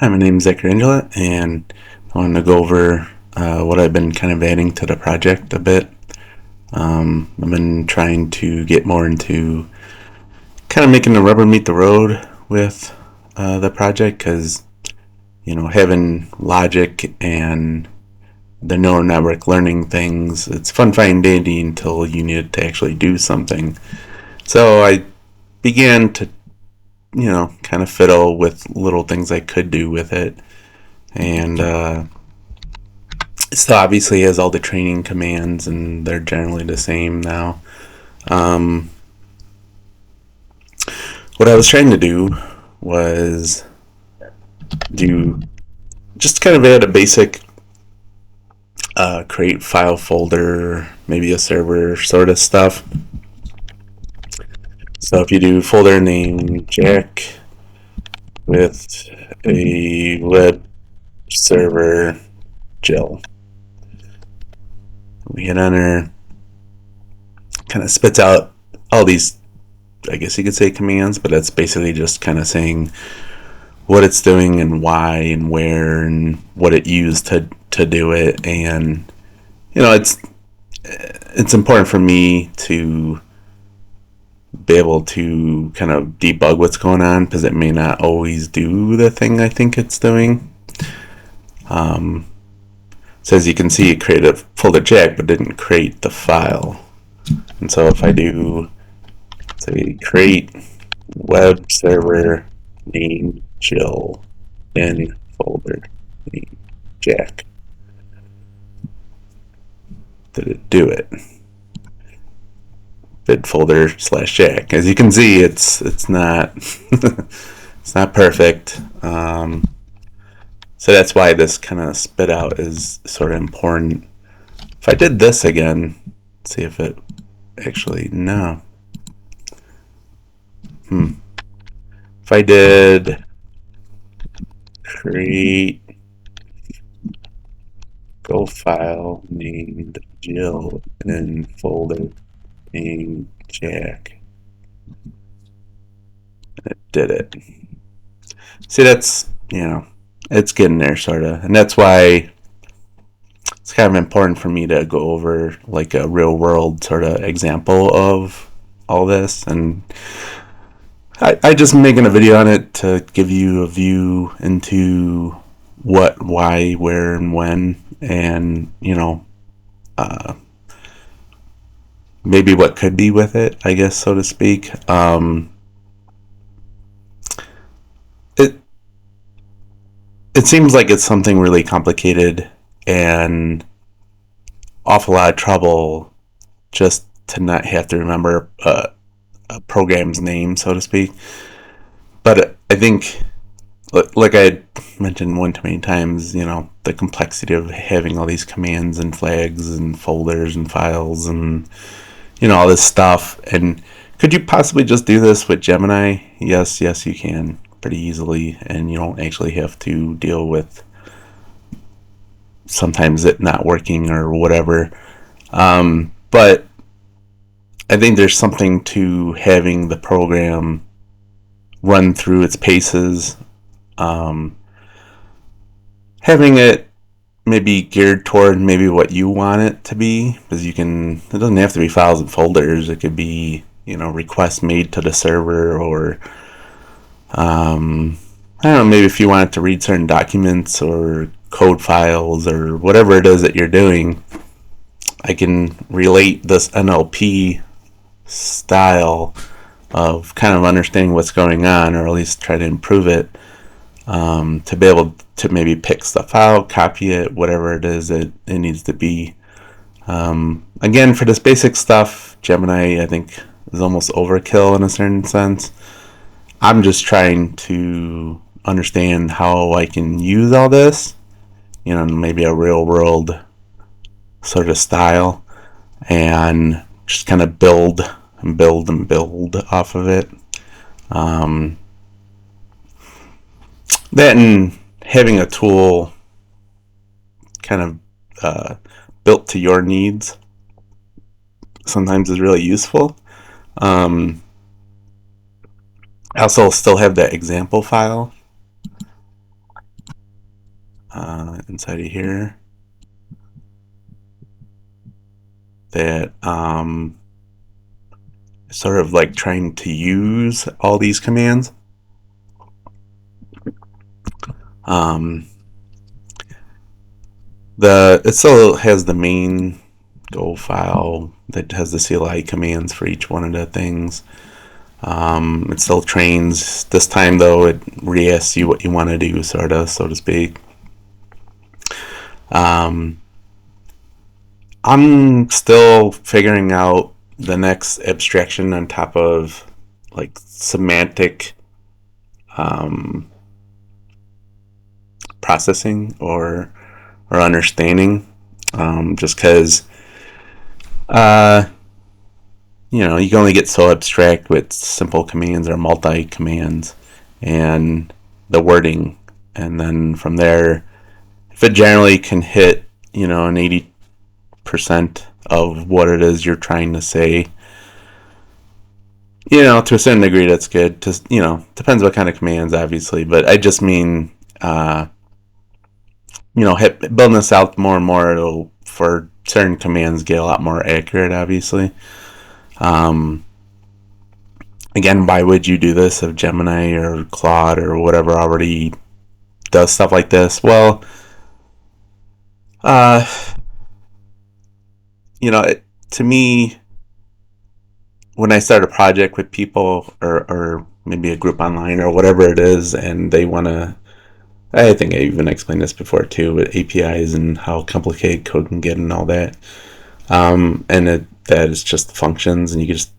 Hi, my name is Angela, and I wanted to go over what I've been kind of adding to the project a bit. I've been trying to get more into kind of making the rubber meet the road with the project because, having logic and the neural network learning things, it's fun, fine, and dandy until you need it to actually do something. So I began to, kind of fiddle with little things I could do with it. And so obviously has all the training commands, and they're generally the same now. Um, what I was trying to do was do just kind of add a basic create file folder, maybe a server sort of stuff. So if you do folder name Jack with a web server Jill, we hit enter, kind of spits out all these, I guess you could say, commands, but that's basically just kind of saying what it's doing and why and where and what it used to do it. And it's important for me to be able to kind of debug what's going on because it may not always do the thing I think it's doing. So as you can see, it created a folder Jack but didn't create the file. And so if I do say create web server name Jill in folder name Jack, did it do it? Bid folder slash Jack. As you can see, it's not it's not perfect. So that's why this kind of spit out is sort of important. If I did this again, see if it actually no. If I did create profile named Jill in folder named Jack, it did it. See, that's it's getting there sort of, and that's why it's kind of important for me to go over like a real world sort of example of all this. And I just making a video on it to give you a view into what, why, where, and when, and maybe what could be with it, I guess, so to speak. It it seems like it's something really complicated and awful lot of trouble just to not have to remember a program's name, so to speak. But I think, like I mentioned one too many times, the complexity of having all these commands and flags and folders and files and all this stuff. And could you possibly just do this with Gemini? Yes, you can pretty easily, and you don't actually have to deal with sometimes it not working or whatever. But I think there's something to having the program run through its paces, having it maybe geared toward maybe what you want it to be, because it doesn't have to be files and folders. It could be requests made to the server, or I don't know, maybe if you want it to read certain documents or code files or whatever it is that you're doing, I can relate this NLP style of kind of understanding what's going on, or at least try to improve it, to be able to maybe pick stuff out, copy it, whatever it is that it needs to be. Again, for this basic stuff, Gemini, I think, is almost overkill in a certain sense. I'm just trying to understand how I can use all this, maybe a real world sort of style, and just kind of build and build and build off of it. That and having a tool kind of built to your needs sometimes is really useful. I also still have that example file inside of here that sort of like trying to use all these commands. It still has the main Go file that has the CLI commands for each one of the things. It still trains. This time though, it re-asks you what you want to do, sort of, so to speak. I'm still figuring out the next abstraction on top of like semantic processing or understanding. Just because you can only get so abstract with simple commands or multi commands and the wording, and then from there, if it generally can hit an 80% of what it is you're trying to say, to a certain degree, that's good. Just depends what kind of commands, obviously, but I just mean building this out more and more, it'll, for certain commands, get a lot more accurate, obviously. Again, why would you do this if Gemini or Claude or whatever already does stuff like this? Well, to me, when I start a project with people or maybe a group online or whatever it is, and they want to, I think I even explained this before too, with APIs and how complicated code can get and all that. That is just functions, and you can just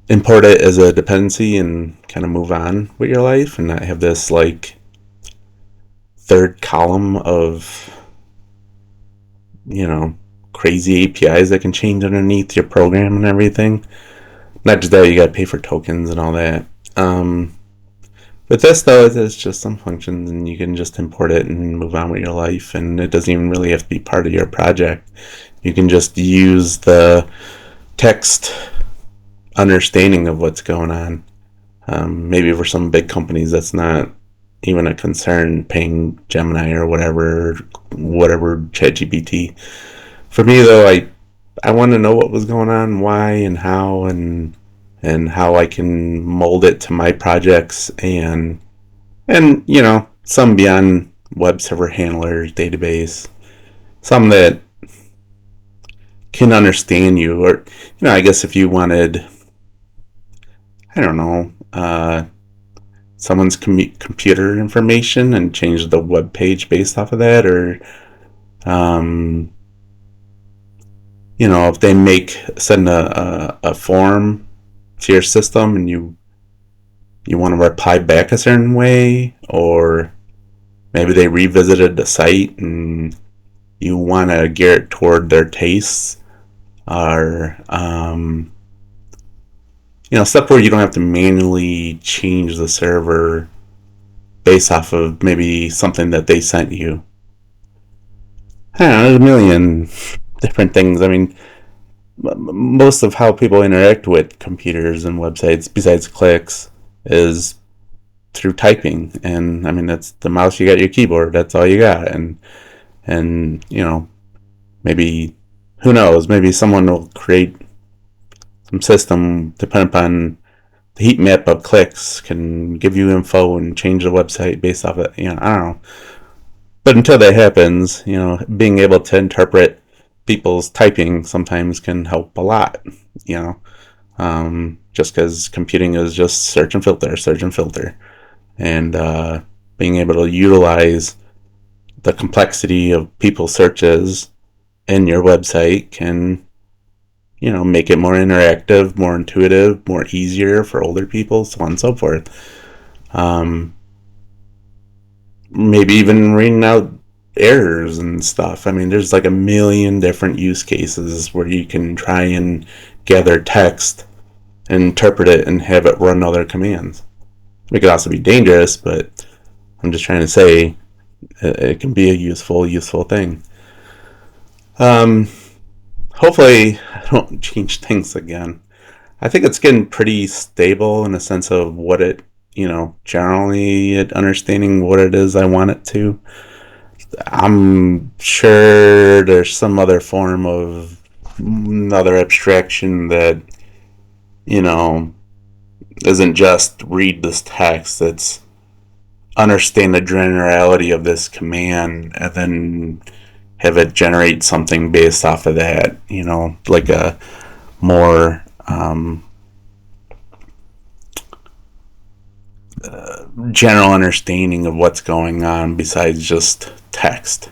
import it as a dependency and kind of move on with your life and not have this like third column of crazy APIs that can change underneath your program and everything. Not just that, you gotta pay for tokens and all that. With this though, it's just some functions and you can just import it and move on with your life, and it doesn't even really have to be part of your project. You can just use the text understanding of what's going on. Maybe for some big companies that's not even a concern, paying Gemini or whatever ChatGPT. For me though, I want to know what was going on, why and how, and how I can mold it to my projects, and some beyond web server handler database, some that can understand you, or I guess if you wanted, I don't know, someone's computer information and change the web page based off of that, or if they send a form to your system and you want to reply back a certain way, or maybe they revisited the site and you want to gear it toward their tastes, or stuff where you don't have to manually change the server based off of maybe something that they sent you. I don't know, there's a million different things. I mean, most of how people interact with computers and websites, besides clicks, is through typing. And I mean, that's the mouse, you got your keyboard, that's all you got. And maybe, who knows, maybe someone will create some system, depending upon the heat map of clicks, can give you info and change the website based off it. I don't know. But until that happens, being able to interpret people's typing sometimes can help a lot. Just because computing is just search and filter, and being able to utilize the complexity of people's searches in your website can make it more interactive, more intuitive, more easier for older people, so on and so forth. Maybe even reading out errors and stuff. I mean, there's like a million different use cases where you can try and gather text, interpret it, and have it run other commands. It could also be dangerous, but I'm just trying to say it can be a useful thing. Hopefully I don't change things again. I think it's getting pretty stable in the sense of what it, generally understanding what it is I want it to. I'm sure there's some other form of another abstraction that, you know, isn't just read this text. It's understand the generality of this command and then have it generate something based off of that, like a more general understanding of what's going on besides just text.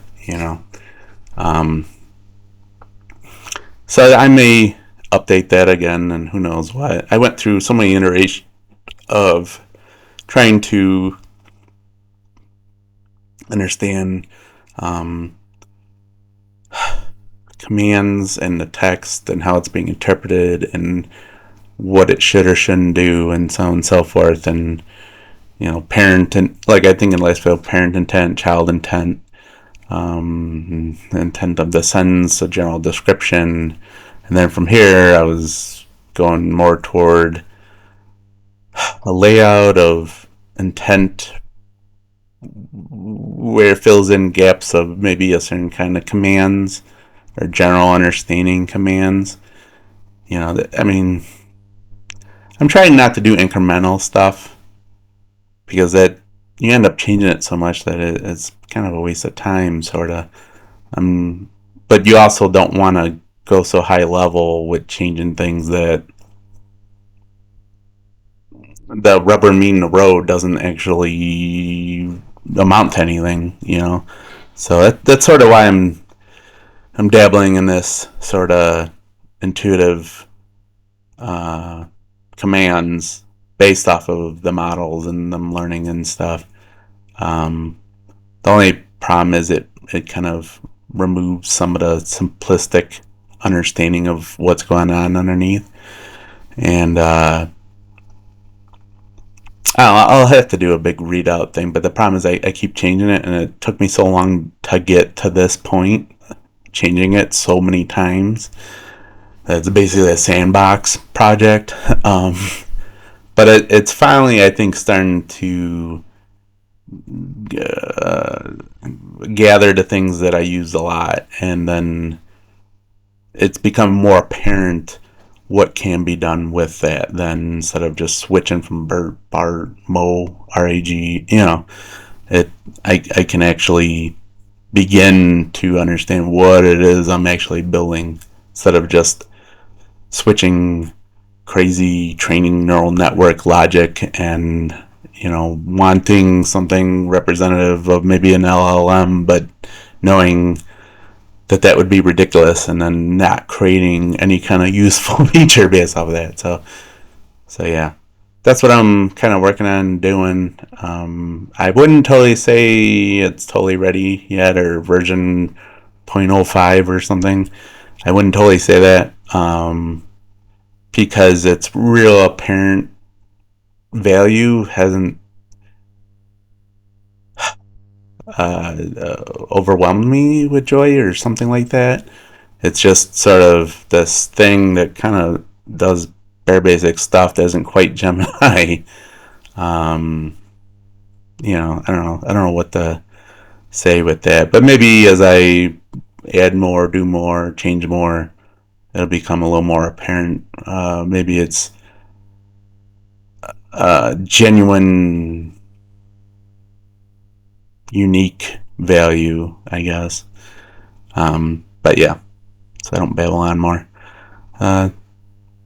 Um, so I may update that again, and who knows what. I went through so many iterations of trying to understand um, commands and the text and how it's being interpreted and what it should or shouldn't do and so on and so forth. And parent and, like, I think in last video, parent intent, child intent, intent of the sentence, a general description, and then from here I was going more toward a layout of intent where it fills in gaps of maybe a certain kind of commands or general understanding commands. I mean, I'm trying not to do incremental stuff because that you end up changing it so much that it's kind of a waste of time, sort of. But you also don't want to go so high level with changing things that the rubber meeting the road doesn't actually amount to anything. So that's sort of why I'm dabbling in this sort of intuitive commands based off of the models and them learning and stuff. The only problem is it kind of removes some of the simplistic understanding of what's going on underneath. And I'll have to do a big readout thing, but the problem is I keep changing it, and it took me so long to get to this point, changing it so many times. It's basically a sandbox project. But it's finally, I think, starting to gather the things that I use a lot, and then it's become more apparent what can be done with that then, instead of just switching from BART, MoE, RAG. I can actually begin to understand what it is I'm actually building, instead of just switching crazy training neural network logic and wanting something representative of maybe an LLM, but knowing that would be ridiculous, and then not creating any kind of useful feature based off of that. So yeah, that's what I'm kind of working on doing. I wouldn't totally say it's totally ready yet, or version 0.05 or something. I wouldn't totally say that, because its real apparent value hasn't overwhelmed me with joy or something like that. It's just sort of this thing that kind of does bare basic stuff that isn't quite Gemini. I don't know what to say with that, but maybe as I add more, do more, change more, it'll become a little more apparent. Maybe it's genuine, unique value, I guess. But yeah, so I don't babble on more.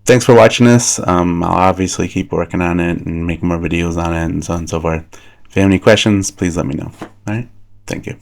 Thanks for watching this. I'll obviously keep working on it and making more videos on it and so on and so forth. If you have any questions, please let me know. All right, thank you.